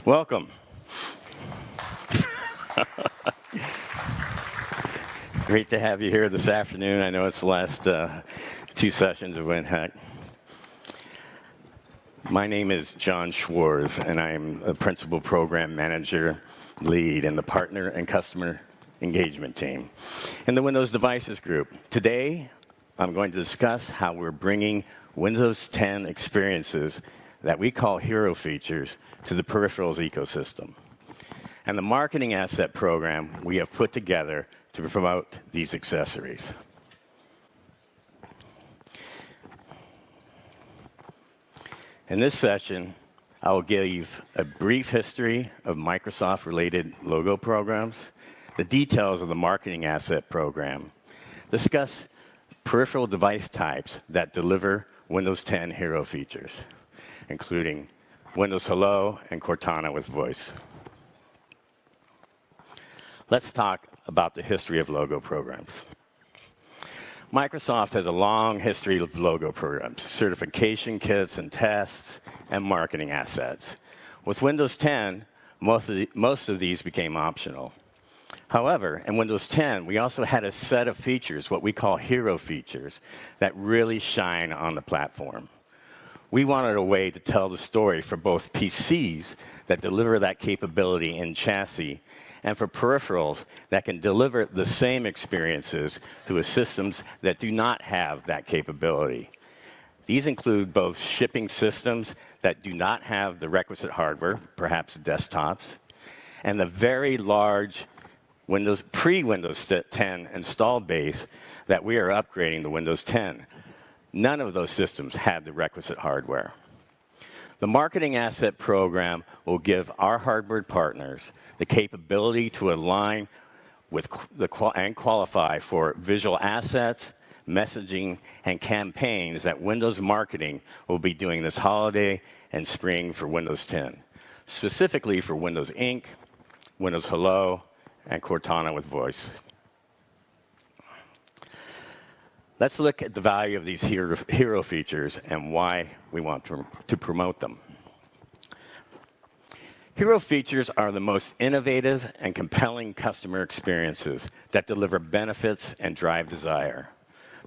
Welcome. Great to have you here this afternoon. I know it's the last two sessions of WinHEC. My name is John Schwartz, and I'm a Principal Program Manager lead in the Partner and Customer Engagement team in the Windows Devices Group. Today, I'm going to discuss how we're bringing Windows 10 experiences that we call hero features to the Peripherals ecosystem, and the marketing asset program we have put together to promote these accessories. In this session, I will give a brief history of Microsoft-related logo programs, the details of the marketing asset program, discuss peripheral device types that deliver Windows 10 hero features, including Windows Hello and Cortana with voice. Let's talk about the history of logo programs. Microsoft has a long history of logo programs, certification kits and tests, and marketing assets. With Windows 10, most of these became optional. However, in Windows 10, we also had a set of features, what we call hero features, that really shine on the platform. We wanted a way to tell the story for both PCs that deliver that capability in chassis and for peripherals that can deliver the same experiences to systems that do not have that capability. These include both shipping systems that do not have the requisite hardware, perhaps desktops, and the very large pre-Windows 10 installed base that we are upgrading to Windows 10. None of those systems had the requisite hardware. The marketing asset program will give our hardware partners the capability to align with and qualify for visual assets, messaging, and campaigns that Windows marketing will be doing this holiday and spring for Windows 10, specifically for Windows Ink, Windows Hello, and Cortana with voice. Let's look at the value of these hero features and why we want to promote them. Hero features are the most innovative and compelling customer experiences that deliver benefits and drive desire,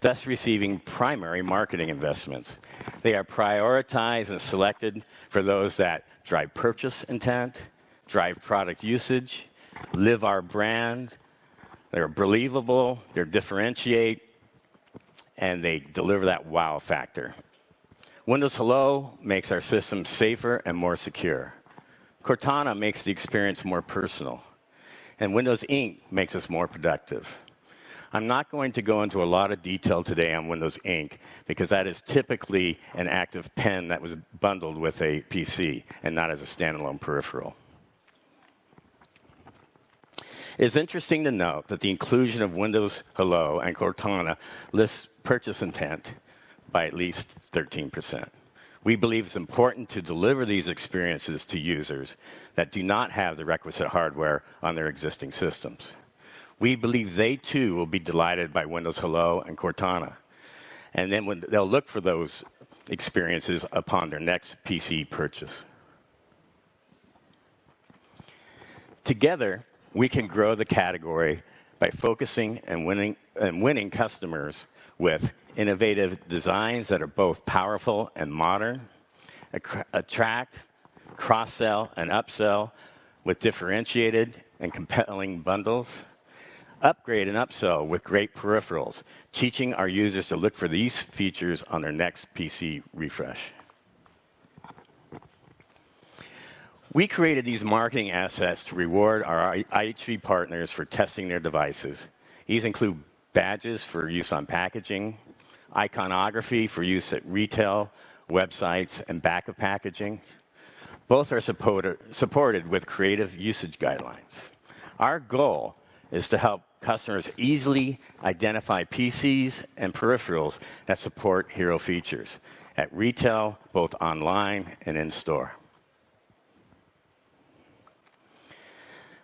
thus receiving primary marketing investments. They are prioritized and selected for those that drive purchase intent, drive product usage, live our brand, they're believable, they differentiate, and they deliver that wow factor. Windows Hello makes our system safer and more secure. Cortana makes the experience more personal. And Windows Ink makes us more productive. I'm not going to go into a lot of detail today on Windows Ink because that is typically an active pen that was bundled with a PC and not as a standalone peripheral. It's interesting to note that the inclusion of Windows Hello and Cortana lifts purchase intent by at least 13%. We believe it's important to deliver these experiences to users that do not have the requisite hardware on their existing systems. We believe they too will be delighted by Windows Hello and Cortana, and then they'll look for those experiences upon their next PC purchase. Together, we can grow the category by focusing and winning customers with innovative designs that are both powerful and modern, attract, cross-sell, and upsell with differentiated and compelling bundles, upgrade and upsell with great peripherals, teaching our users to look for these features on their next PC refresh. We created these marketing assets to reward our IHV partners for testing their devices. These include badges for use on packaging, iconography for use at retail, websites, and back of packaging. Both are supported with creative usage guidelines. Our goal is to help customers easily identify PCs and peripherals that support hero features at retail, both online and in-store.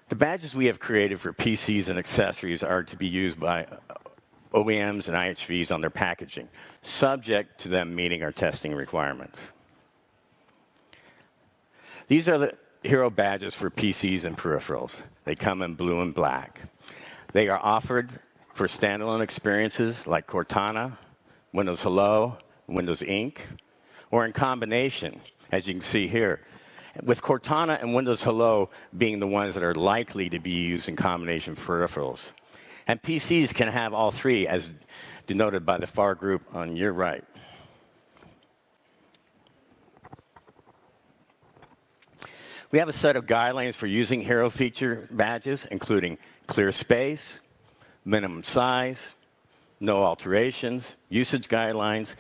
The badges we have created for PCs and accessories are to be used by OEMs and IHVs on their packaging, subject to them meeting our testing requirements. These are Hero badges for PCs and peripherals. They come in blue and black. They are offered for standalone experiences like Cortana, Windows Hello, Windows Ink, or in combination, as you can see here, with Cortana and Windows Hello being the ones that are likely to be used in combination peripherals. And PCs can have all three, as denoted by the far group on your right. We have a set of guidelines for using Hero feature badges, including clear space, minimum size, no alterations, usage guidelines,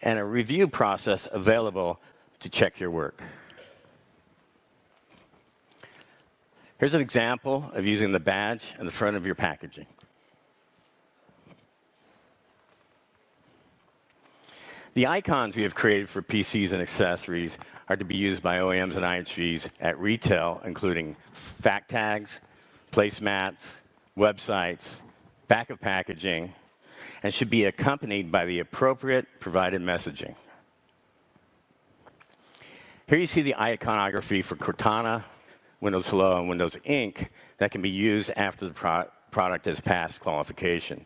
and a review process available to check your work. Here's an example of using the badge in the front of your packaging. The icons we have created for PCs and accessories are to be used by OEMs and IHVs at retail, including fact tags, placemats, websites, back of packaging, and should be accompanied by the appropriate provided messaging. Here you see the iconography for Cortana, Windows Hello, and Windows Ink that can be used after the product has passed qualification.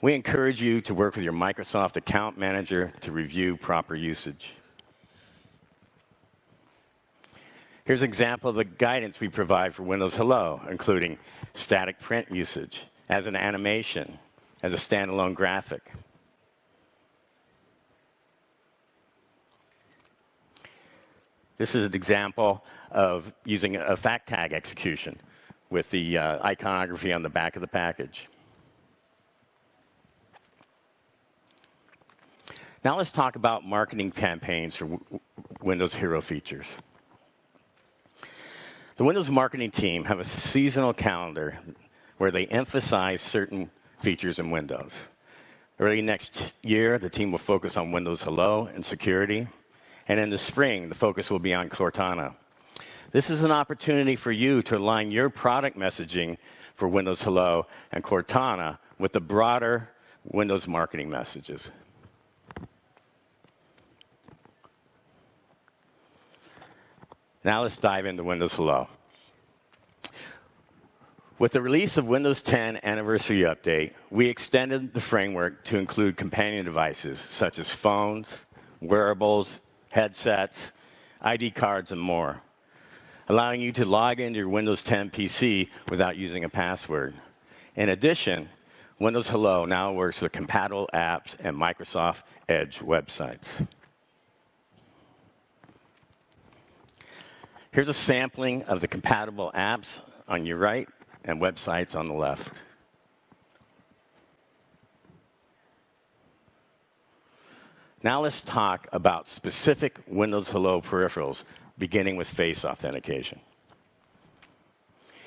We encourage you to work with your Microsoft account manager to review proper usage. Here's an example of the guidance we provide for Windows Hello, including static print usage, as an animation, as a standalone graphic. This is an example of using a fact tag execution with the iconography on the back of the package. Now let's talk about marketing campaigns for Windows Hero features. The Windows marketing team have a seasonal calendar where they emphasize certain features in Windows. Early next year, the team will focus on Windows Hello and security. And in the spring, the focus will be on Cortana. This is an opportunity for you to align your product messaging for Windows Hello and Cortana with the broader Windows marketing messages. Now let's dive into Windows Hello. With the release of Windows 10 Anniversary Update, we extended the framework to include companion devices such as phones, wearables, headsets, ID cards, and more, allowing you to log into your Windows 10 PC without using a password. In addition, Windows Hello now works with compatible apps and Microsoft Edge websites. Here's a sampling of the compatible apps on your right and websites on the left. Now let's talk about specific Windows Hello peripherals, beginning with face authentication.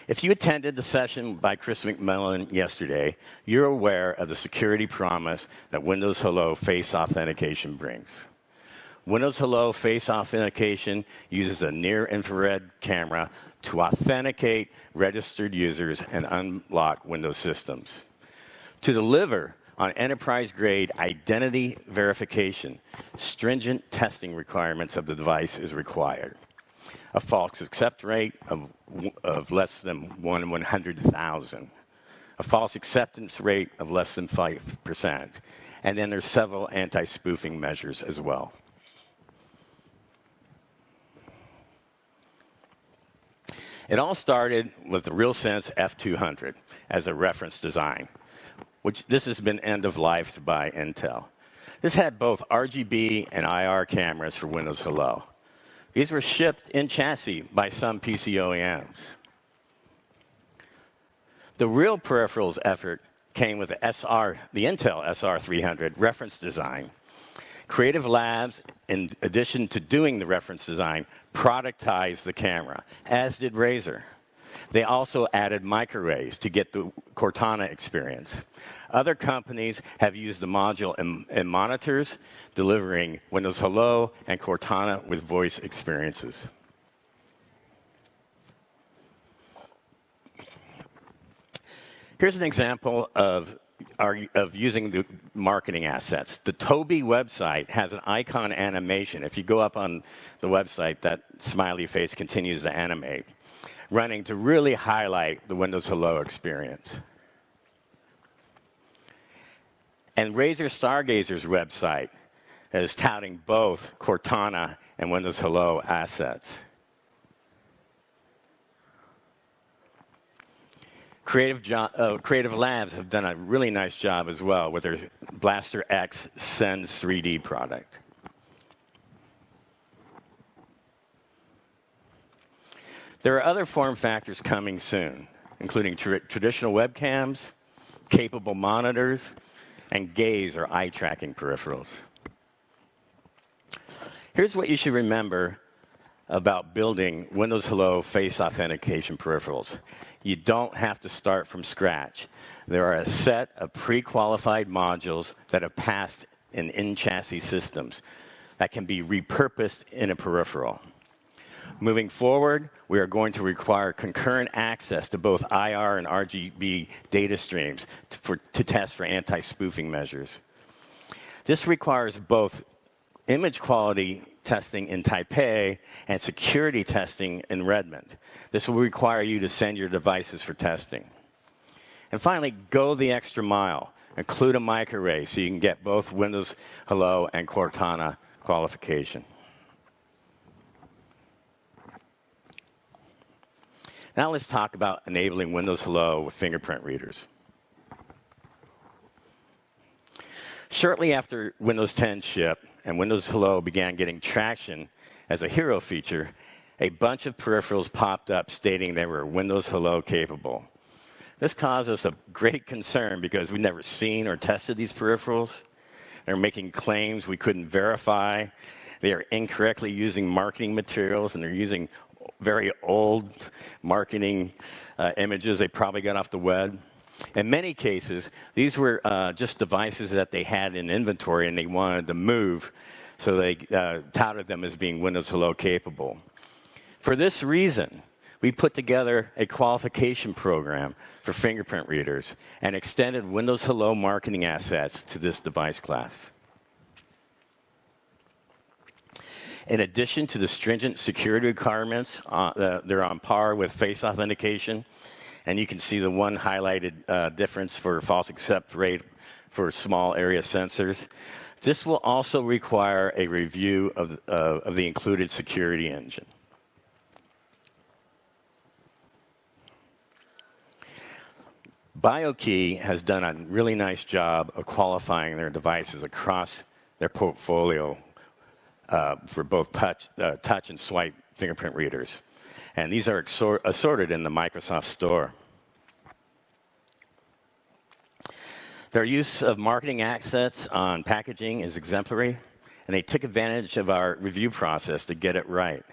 If you attended the session by Chris McMillan yesterday, you're aware of the security promise that Windows Hello face authentication brings. Windows Hello face authentication uses a near-infrared camera to authenticate registered users and unlock Windows systems. To deliver on enterprise-grade identity verification, stringent testing requirements of the device is required. A false accept rate of less than 1 in 100,000. A false acceptance rate of less than 5%. And then there's several anti-spoofing measures as well. It all started with the RealSense F200 as a reference design, which this has been end-of-lifed by Intel. This had both RGB and IR cameras for Windows Hello. These were shipped in chassis by some PC OEMs. The real peripherals effort came with the Intel SR300 reference design. Creative Labs, in addition to doing the reference design, productized the camera, as did Razer. They also added microarrays to get the Cortana experience. Other companies have used the module in monitors, delivering Windows Hello and Cortana with voice experiences. Here's an example of of using the marketing assets. The Tobii website has an icon animation. If you go up on the website, that smiley face continues to animate, running to really highlight the Windows Hello experience. And Razer Stargazer's website is touting both Cortana and Windows Hello assets. Creative Labs have done a really nice job as well with their Blaster X Sense 3D product. There are other form factors coming soon, including traditional webcams, capable monitors, and gaze or eye tracking peripherals. Here's what you should remember about building Windows Hello face authentication peripherals. You don't have to start from scratch. There are a set of pre-qualified modules that have passed in chassis systems that can be repurposed in a peripheral. Moving forward, we are going to require concurrent access to both IR and RGB data streams to test for anti-spoofing measures. This requires both image quality testing in Taipei and security testing in Redmond. This will require you to send your devices for testing. And finally, go the extra mile. Include a microarray so you can get both Windows Hello and Cortana qualification. Now let's talk about enabling Windows Hello with fingerprint readers. Shortly after Windows 10 shipped and Windows Hello began getting traction as a hero feature, a bunch of peripherals popped up stating they were Windows Hello capable. This caused us a great concern because we'd never seen or tested these peripherals. They're making claims we couldn't verify. They are incorrectly using marketing materials, and they're using very old marketing images they probably got off the web. In many cases, these were just devices that they had in inventory and they wanted to move, so they touted them as being Windows Hello capable. For this reason, we put together a qualification program for fingerprint readers and extended Windows Hello marketing assets to this device class. In addition to the stringent security requirements, they're on par with face authentication. And you can see the one highlighted difference for false accept rate for small area sensors. This will also require a review of the included security engine. BioKey has done a really nice job of qualifying their devices across their portfolio for both touch and swipe fingerprint readers. And these are assorted in the Microsoft Store. Their use of marketing assets on packaging is exemplary, and they took advantage of our review process to get it right.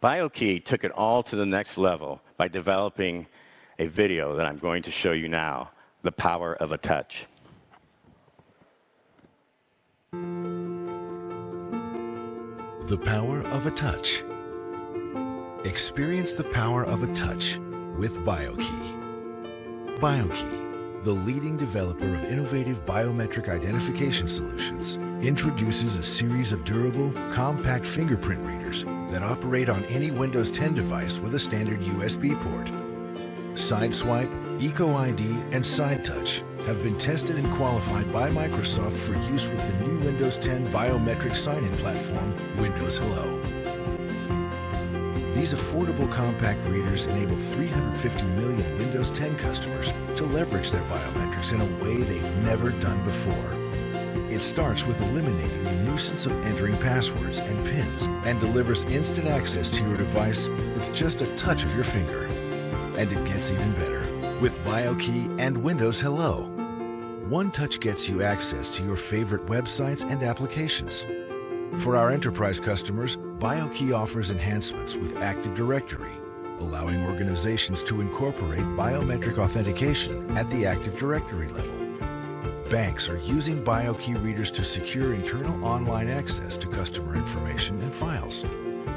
BioKey took it all to the next level by developing a video that I'm going to show you now, The Power of a Touch. The Power of a Touch. Experience the power of a touch with BioKey. BioKey, the leading developer of innovative biometric identification solutions, introduces a series of durable, compact fingerprint readers that operate on any Windows 10 device with a standard USB port. SideSwipe, EcoID, and SideTouch have been tested and qualified by Microsoft for use with the new Windows 10 biometric sign-in platform, Windows Hello. These affordable compact readers enable 350 million Windows 10 customers to leverage their biometrics in a way they've never done before. It starts with eliminating the nuisance of entering passwords and PINs and delivers instant access to your device with just a touch of your finger. And it gets even better. With BioKey and Windows Hello, one touch gets you access to your favorite websites and applications. For our enterprise customers, BioKey offers enhancements with Active Directory, allowing organizations to incorporate biometric authentication at the Active Directory level. Banks are using BioKey readers to secure internal online access to customer information and files.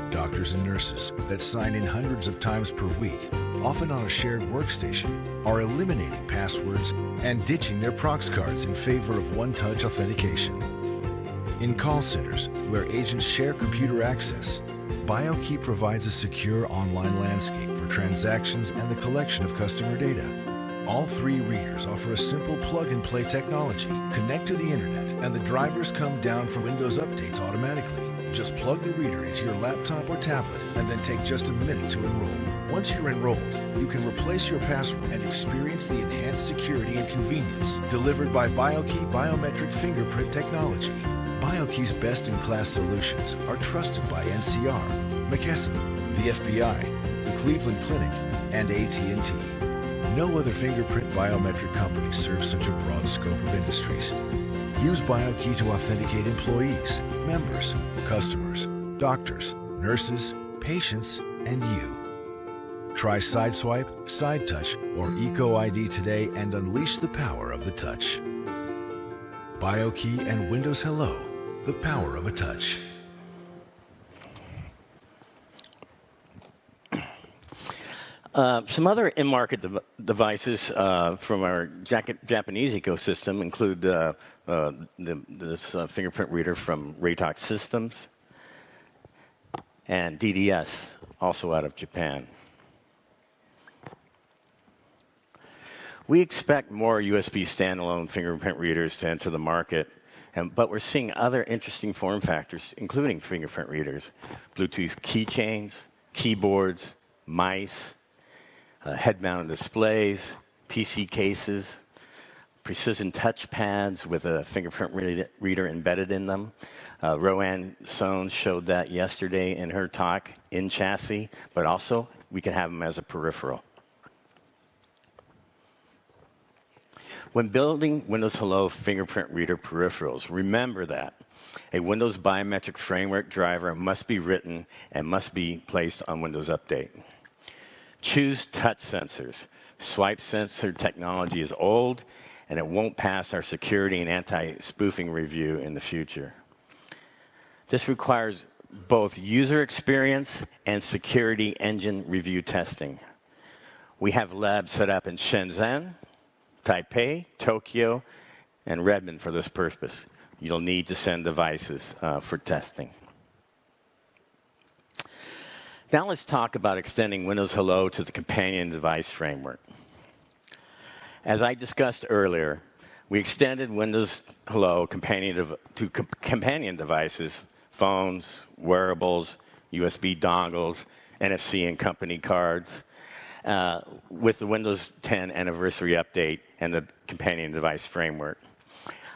Doctors and nurses that sign in hundreds of times per week often on a shared workstation, are eliminating passwords and ditching their prox cards in favor of one-touch authentication. In call centers, where agents share computer access, BioKey provides a secure online landscape for transactions and the collection of customer data. All three readers offer a simple plug-and-play technology. Connect to the internet, and the drivers come down from Windows updates automatically. Just plug the reader into your laptop or tablet, and then take just a minute to enroll. Once you're enrolled, you can replace your password and experience the enhanced security and convenience delivered by BioKey biometric fingerprint technology. BioKey's best-in-class solutions are trusted by NCR, McKesson, the FBI, the Cleveland Clinic, and AT&T. No other fingerprint biometric company serves such a broad scope of industries. Use BioKey to authenticate employees, members, customers, doctors, nurses, patients, and you. Try Sideswipe, SideTouch, or EcoID today and unleash the power of the touch. BioKey and Windows Hello, the power of a touch. Some other in-market devices from our Japanese ecosystem include this fingerprint reader from Reitox Systems and DDS, also out of Japan. We expect more USB standalone fingerprint readers to enter the market, but we're seeing other interesting form factors, including fingerprint readers, Bluetooth keychains, keyboards, mice, head-mounted displays, PC cases, precision touch pads with a fingerprint reader embedded in them. Roanne Sohn showed that yesterday in her talk in chassis, but also we can have them as a peripheral. When building Windows Hello fingerprint reader peripherals, remember that a Windows biometric framework driver must be written and must be placed on Windows Update. Choose touch sensors. Swipe sensor technology is old, and it won't pass our security and anti-spoofing review in the future. This requires both user experience and security engine review testing. We have labs set up in Shenzhen, Taipei, Tokyo, and Redmond for this purpose. You'll need to send devices for testing. Now let's talk about extending Windows Hello to the companion device framework. As I discussed earlier, we extended Windows Hello to companion devices, phones, wearables, USB dongles, NFC and company cards, with the Windows 10 anniversary update and the companion device framework.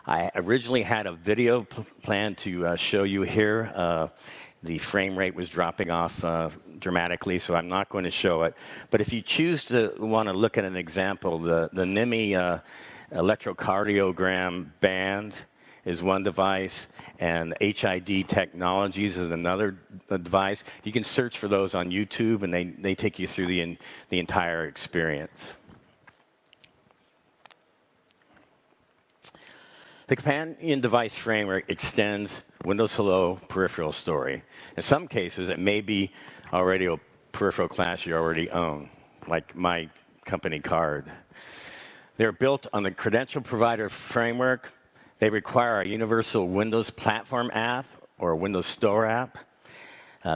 I originally had a video planned to show you here. The frame rate was dropping off dramatically, so I'm not going to show it. But if you choose to want to look at an example, the NIMI electrocardiogram band is one device, and HID Technologies is another device. You can search for those on YouTube, and they take you through the entire experience. The companion device framework extends Windows Hello peripheral story. In some cases, it may be already a peripheral class you already own, like my company card. They're built on the credential provider framework. They require a universal Windows platform app or a Windows Store app,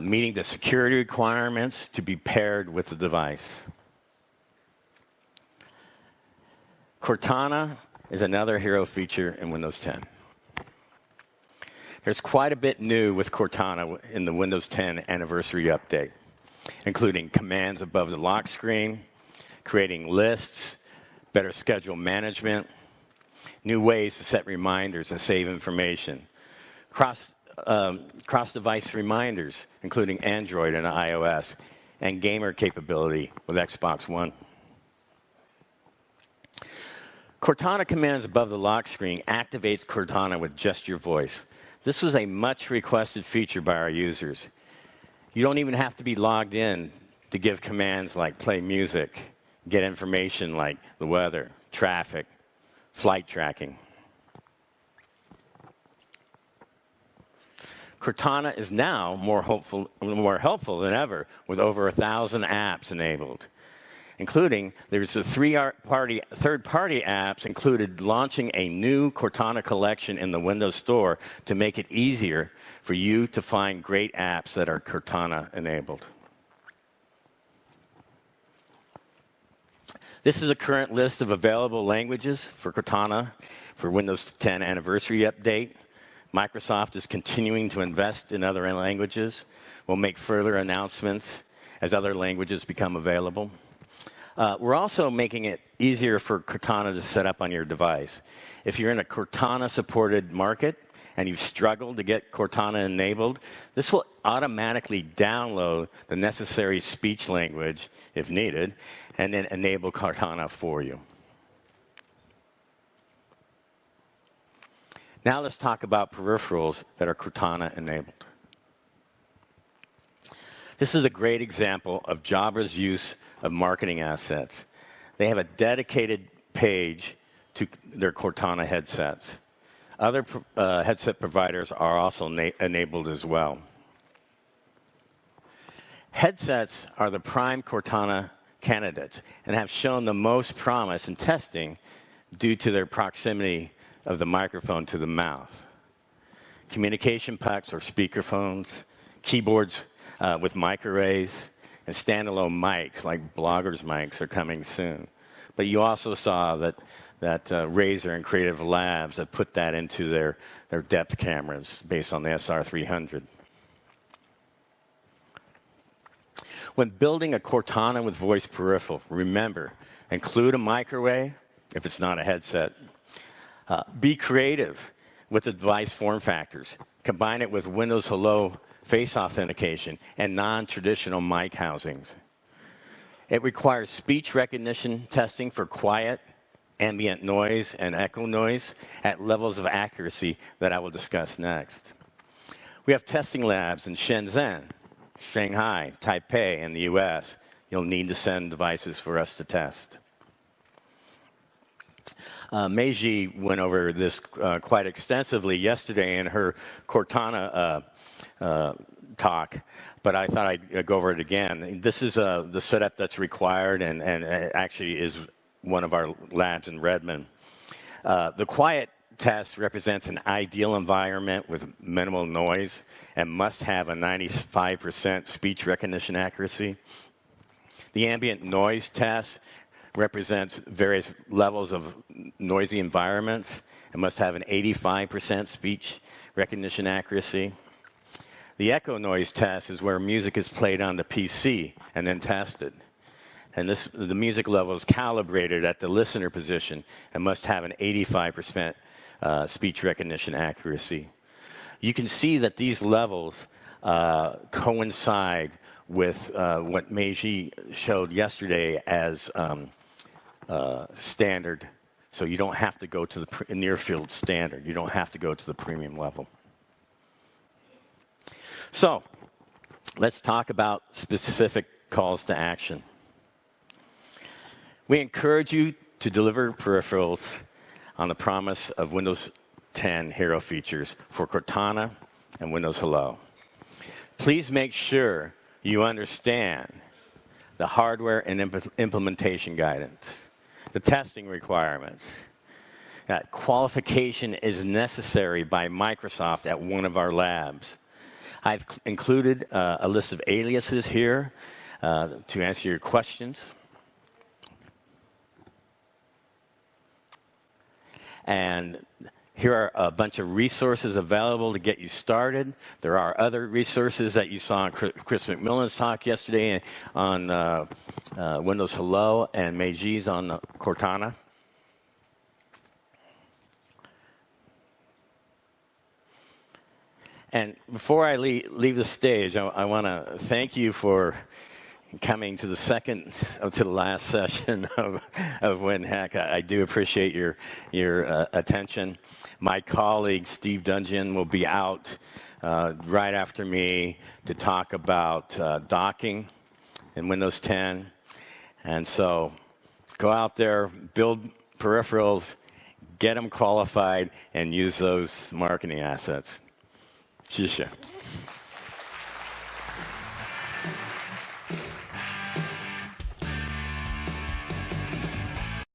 meeting the security requirements to be paired with the device. Cortana is another hero feature in Windows 10. There's quite a bit new with Cortana in the Windows 10 anniversary update, including commands above the lock screen, creating lists, better schedule management, new ways to set reminders and save information, cross-device reminders, including Android and iOS, and gamer capability with Xbox One. Cortana commands above the lock screen activates Cortana with just your voice. This was a much requested feature by our users. You don't even have to be logged in to give commands like play music, get information like the weather, traffic, flight tracking. Cortana is now more helpful than ever, with over 1,000 apps enabled. including there's the third-party apps included launching a new Cortana collection in the Windows Store to make it easier for you to find great apps that are Cortana-enabled. This is a current list of available languages for Cortana for Windows 10 Anniversary Update. Microsoft is continuing to invest in other languages. We'll make further announcements as other languages become available. We're also making it easier for Cortana to set up on your device. If you're in a Cortana-supported market and you've struggled to get Cortana enabled, this will automatically download the necessary speech language, if needed, and then enable Cortana for you. Now let's talk about peripherals that are Cortana-enabled. This is a great example of Jabra's use of marketing assets. They have a dedicated page to their Cortana headsets. Other headset providers are also enabled as well. Headsets are the prime Cortana candidates and have shown the most promise in testing due to their proximity of the microphone to the mouth. Communication pucks or speakerphones, keyboards with mic arrays, and standalone mics like bloggers' mics are coming soon. But you also saw that Razer and Creative Labs have put that into their depth cameras based on the SR300. When building a Cortana with voice peripheral, remember, include a mic array if it's not a headset. Be creative with the device form factors. Combine it with Windows Hello face authentication and non-traditional mic housings. It requires speech recognition testing for quiet, ambient noise, and echo noise at levels of accuracy that I will discuss next. We have testing labs in Shenzhen, Shanghai, Taipei, and the US. You'll need to send devices for us to test. Meiji went over this quite extensively yesterday in her Cortana talk, but I thought I'd go over it again. This is the setup that's required and actually is one of our labs in Redmond. The quiet test represents an ideal environment with minimal noise and must have a 95% speech recognition accuracy. The ambient noise test represents various levels of noisy environments and must have an 85% speech recognition accuracy. The echo noise test is where music is played on the PC and then tested. And the music level is calibrated at the listener position and must have an 85% speech recognition accuracy. You can see that these levels coincide with what Meiji showed yesterday as standard. So you don't have to go to the near-field standard. You don't have to go to the premium level. So let's talk about specific calls to action. We encourage you to deliver peripherals on the promise of Windows 10 hero features for Cortana and Windows Hello. Please make sure you understand the hardware and implementation guidance, the testing requirements. That qualification is necessary by Microsoft at one of our labs. I've included a list of aliases here to answer your questions. And here are a bunch of resources available to get you started. There are other resources that you saw in Chris McMillan's talk yesterday on Windows Hello and Meiji's on Cortana. And before I leave the stage, I want to thank you for coming to the second to the last session of WinHEC. I do appreciate your attention. My colleague, Steve Dungeon, will be out right after me to talk about docking in Windows 10. And so go out there, build peripherals, get them qualified, and use those marketing assets. 谢谢。